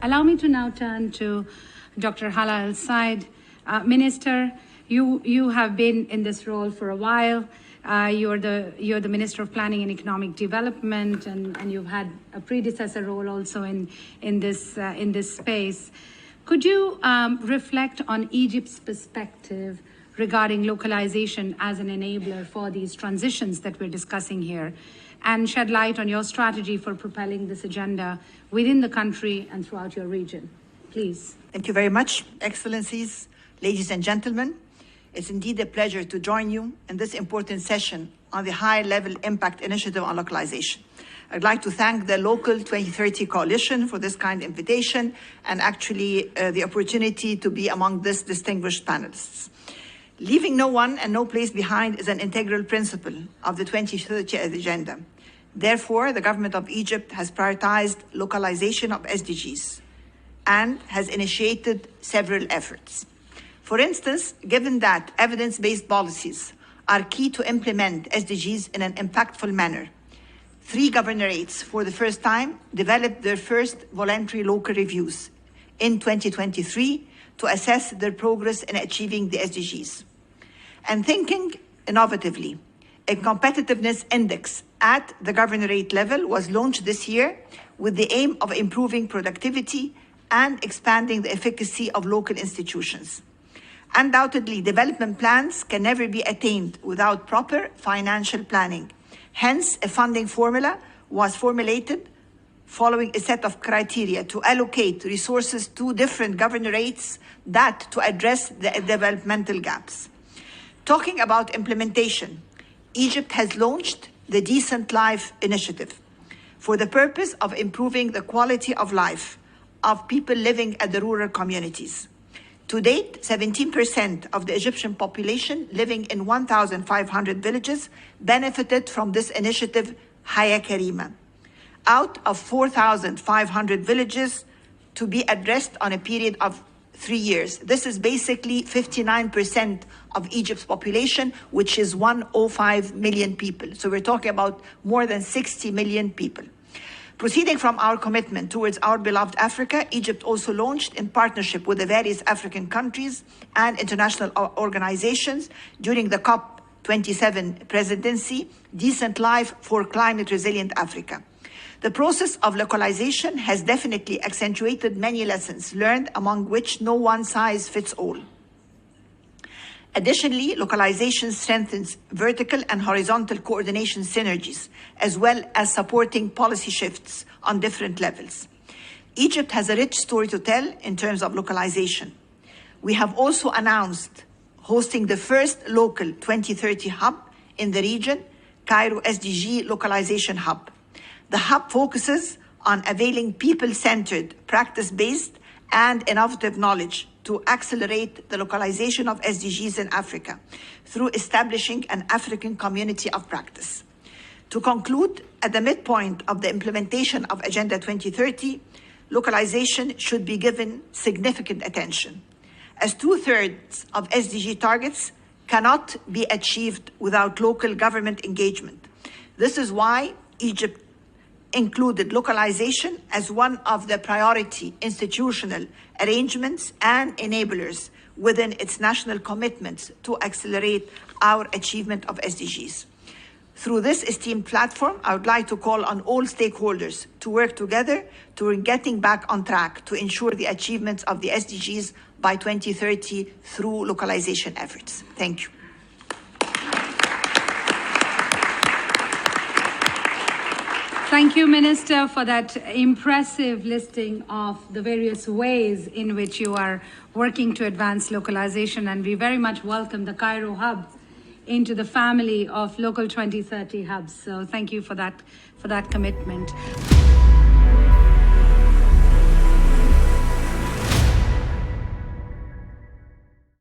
Allow me to now turn to Dr. Hala al-Said. Minister, you have been in this role for a while. You're the Minister of Planning and Economic Development, and you've had a predecessor role also in this space. Could you reflect on Egypt's perspective regarding localization as an enabler for these transitions that we're discussing here, and shed light on your strategy for propelling this agenda within the country and throughout your region, please? Thank you very much, Excellencies, ladies and gentlemen. It's indeed a pleasure to join you in this important session on the high-level impact initiative on localization. I'd like to thank the Local 2030 Coalition for this kind invitation and actually the opportunity to be among this distinguished panelists. Leaving no one and no place behind is an integral principle of the 2030 agenda. Therefore, the government of Egypt has prioritized localization of SDGs and has initiated several efforts. For instance, given that evidence-based policies are key to implement SDGs in an impactful manner, 3 governorates for the first time developed their first voluntary local reviews in 2023 to assess their progress in achieving the SDGs. And thinking innovatively, a competitiveness index at the governorate level was launched this year with the aim of improving productivity and expanding the efficacy of local institutions. Undoubtedly, development plans can never be attained without proper financial planning. Hence, a funding formula was formulated following a set of criteria to allocate resources to different governorates that to address the developmental gaps. Talking about implementation, Egypt has launched the Decent Life Initiative for the purpose of improving the quality of life of people living at the rural communities. To date, 17% of the Egyptian population living in 1,500 villages benefited from this initiative, Haya Karima, out of 4,500 villages to be addressed on a period of 3 years. This is basically 59% of Egypt's population, which is 105 million people. So we're talking about more than 60 million people. Proceeding from our commitment towards our beloved Africa, Egypt also launched, in partnership with the various African countries and international organizations during the COP27 presidency, Decent Life for Climate Resilient Africa. The process of localization has definitely accentuated many lessons learned, among which no one size fits all. Additionally, localization strengthens vertical and horizontal coordination synergies, as well as supporting policy shifts on different levels. Egypt has a rich story to tell in terms of localization. We have also announced hosting the first local 2030 hub in the region, Cairo SDG Localization Hub. The hub focuses on availing people-centered, practice-based, and innovative knowledge to accelerate the localization of SDGs in Africa through establishing an African community of practice. To conclude, at the midpoint of the implementation of Agenda 2030, localization should be given significant attention, as 2/3 of SDG targets cannot be achieved without local government engagement. This is why Egypt included localization as one of the priority institutional arrangements and enablers within its national commitments to accelerate our achievement of SDGs. Through this esteemed platform, I would like to call on all stakeholders to work together to getting back on track to ensure the achievements of the SDGs by 2030 through localization efforts. Thank you. Thank you, Minister, for that impressive listing of the various ways in which you are working to advance localization, and we very much welcome the Cairo Hub into the family of local 2030 hubs. So thank you for that commitment.